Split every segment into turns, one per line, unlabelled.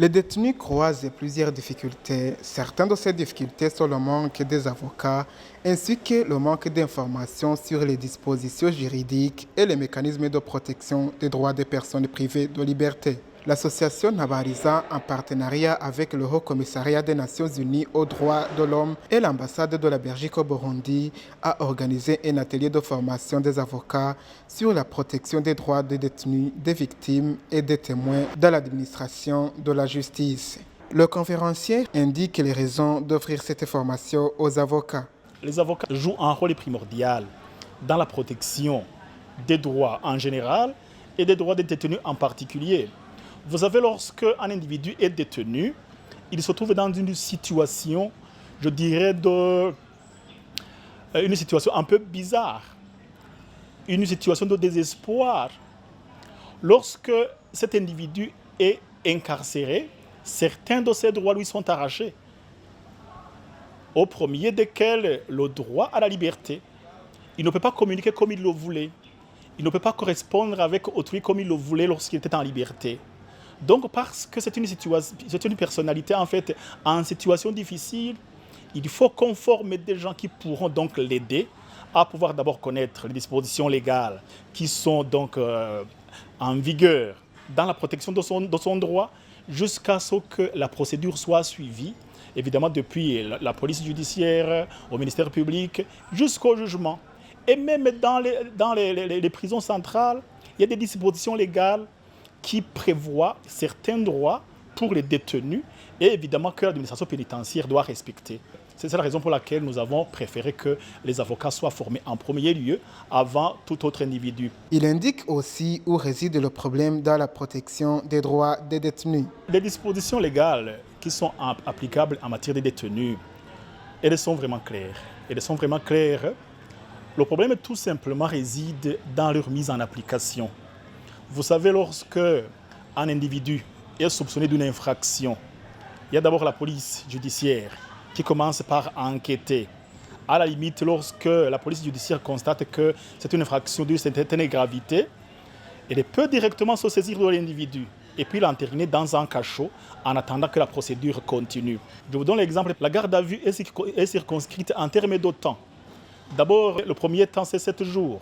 Les détenus croisent plusieurs difficultés. Certaines de ces difficultés sont le manque des avocats ainsi que le manque d'informations sur les dispositions juridiques et les mécanismes de protection des droits des personnes privées de liberté. L'association Nabariza, en partenariat avec le Haut Commissariat des Nations Unies aux droits de l'homme et l'ambassade de la Belgique au Burundi, a organisé un atelier de formation des avocats sur la protection des droits des détenus, des victimes et des témoins dans l'administration de la justice. Le conférencier indique les raisons d'offrir cette formation aux avocats.
Les avocats jouent un rôle primordial dans la protection des droits en général et des droits des détenus en particulier. Vous savez, lorsque un individu est détenu, il se trouve dans une situation, je dirais, une situation un peu bizarre, une situation de désespoir. Lorsque cet individu est incarcéré, certains de ses droits lui sont arrachés. Au premier desquels le droit à la liberté. Il ne peut pas communiquer comme il le voulait. Il ne peut pas correspondre avec autrui comme il le voulait lorsqu'il était en liberté. Donc, parce que c'est une personnalité en fait en situation difficile, il faut qu'on forme des gens qui pourront donc l'aider à pouvoir d'abord connaître les dispositions légales qui sont donc en vigueur dans la protection de son droit jusqu'à ce que la procédure soit suivie, évidemment depuis la police judiciaire, au ministère public, jusqu'au jugement. Et même dans les prisons centrales, il y a des dispositions légales qui prévoit certains droits pour les détenus et évidemment que l'administration pénitentiaire doit respecter. C'est la raison pour laquelle nous avons préféré que les avocats soient formés en premier lieu avant tout autre individu.
Il indique aussi où réside le problème dans la protection des droits des détenus.
Les dispositions légales qui sont applicables en matière de détenus, elles sont vraiment claires. Elles sont vraiment claires. Le problème tout simplement réside dans leur mise en application. Vous savez, lorsque un individu est soupçonné d'une infraction, il y a d'abord la police judiciaire qui commence par enquêter. À la limite, lorsque la police judiciaire constate que c'est une infraction d'une certaine gravité, elle peut directement se saisir de l'individu et puis l'entériner dans un cachot en attendant que la procédure continue. Je vous donne l'exemple. La garde à vue est circonscrite en termes de temps. D'abord, le premier temps, c'est 7 jours.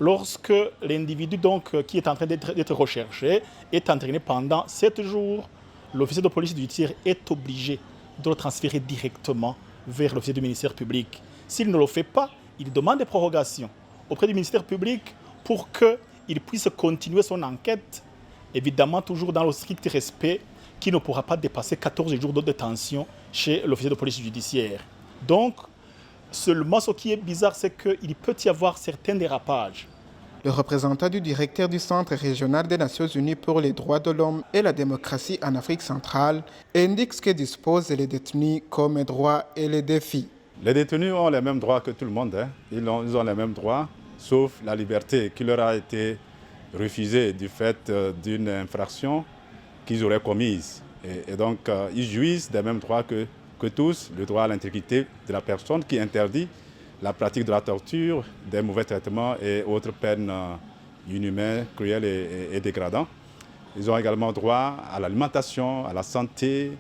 Lorsque l'individu qui est en train d'être recherché est entraîné pendant 7 jours, l'officier de police judiciaire est obligé de le transférer directement vers l'officier du ministère public. S'il ne le fait pas, il demande des prorogations auprès du ministère public pour qu'il puisse continuer son enquête, évidemment toujours dans le strict respect qui ne pourra pas dépasser 14 jours de détention chez l'officier de police judiciaire. Donc, seulement ce qui est bizarre, c'est qu'il peut y avoir certains dérapages.
Le représentant du directeur du Centre régional des Nations Unies pour les droits de l'homme et la démocratie en Afrique centrale indique ce que disposent les détenus comme droits et les défis.
Les détenus ont les mêmes droits que tout le monde. Ils ont les mêmes droits, sauf la liberté qui leur a été refusée du fait d'une infraction qu'ils auraient commise. Et donc, ils jouissent des mêmes droits que tous, le droit à l'intégrité de la personne qui interdit la pratique de la torture, des mauvais traitements et autres peines inhumaines, cruelles et dégradantes. Ils ont également droit à l'alimentation, à la santé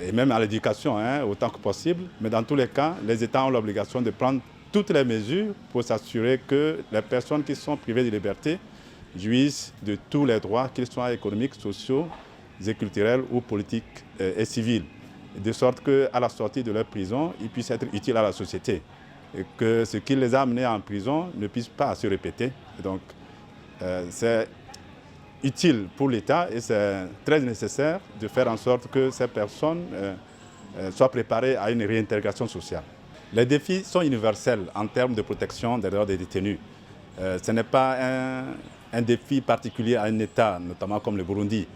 et même à l'éducation, autant que possible. Mais dans tous les cas, les États ont l'obligation de prendre toutes les mesures pour s'assurer que les personnes qui sont privées de liberté jouissent de tous les droits, qu'ils soient économiques, sociaux, et culturels ou politiques et civils, de sorte qu'à la sortie de leur prison, ils puissent être utiles à la société. Et que ce qui les a amenés en prison ne puisse pas se répéter. Et donc, c'est utile pour l'État et c'est très nécessaire de faire en sorte que ces personnes soient préparées à une réintégration sociale. Les défis sont universels en termes de protection des droits des détenus. Ce n'est pas un défi particulier à un État, notamment comme le Burundi.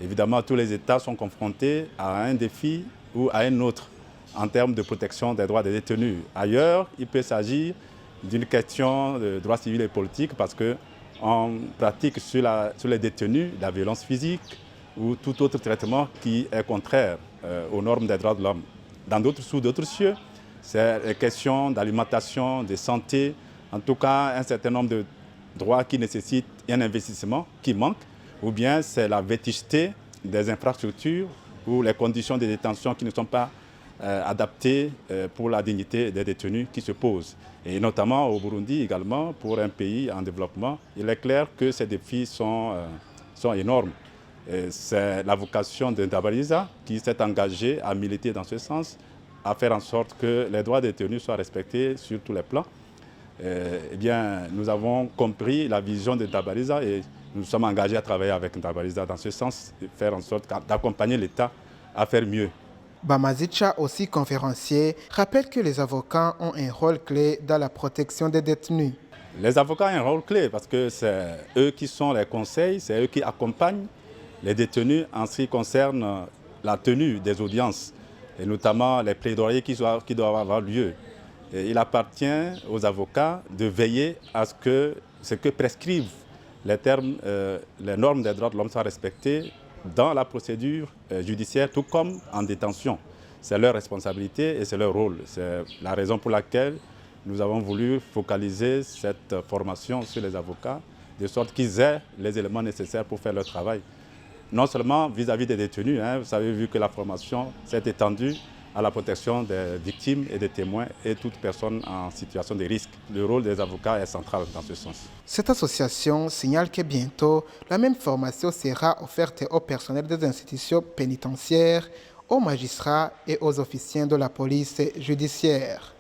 Évidemment, tous les États sont confrontés à un défi ou à un autre en termes de protection des droits des détenus. Ailleurs, il peut s'agir d'une question de droits civils et politiques parce qu'on pratique sur les détenus la violence physique ou tout autre traitement qui est contraire aux normes des droits de l'homme. Sous d'autres cieux, c'est les questions d'alimentation, de santé, en tout cas un certain nombre de droits qui nécessitent un investissement qui manque, ou bien c'est la vétusté des infrastructures ou les conditions de détention qui ne sont pas adaptées pour la dignité des détenus qui se posent. Et notamment au Burundi également, pour un pays en développement, il est clair que ces défis sont énormes. C'est la vocation de Ntabaliza qui s'est engagé à militer dans ce sens, à faire en sorte que les droits des détenus soient respectés sur tous les plans. Eh bien, nous avons compris la vision de Ntabaliza et nous sommes engagés à travailler avec Ntabaliza dans ce sens, de faire en sorte d'accompagner l'État à faire mieux.
Bamazicha, aussi conférencier, rappelle que les avocats ont un rôle clé dans la protection des détenus.
Les avocats ont un rôle clé parce que c'est eux qui sont les conseils, c'est eux qui accompagnent les détenus en ce qui concerne la tenue des audiences et notamment les plaidoyers qui doivent avoir lieu. Et il appartient aux avocats de veiller à ce que prescrivent les normes des droits de l'homme soient respectées dans la procédure judiciaire, tout comme en détention. C'est leur responsabilité et c'est leur rôle. C'est la raison pour laquelle nous avons voulu focaliser cette formation sur les avocats, de sorte qu'ils aient les éléments nécessaires pour faire leur travail. Non seulement vis-à-vis des détenus, vous avez vu que la formation s'est étendue à la protection des victimes et des témoins et toute personne en situation de risque. Le rôle des avocats est central dans ce sens.
Cette association signale que bientôt, la même formation sera offerte au personnel des institutions pénitentiaires, aux magistrats et aux officiers de la police judiciaire.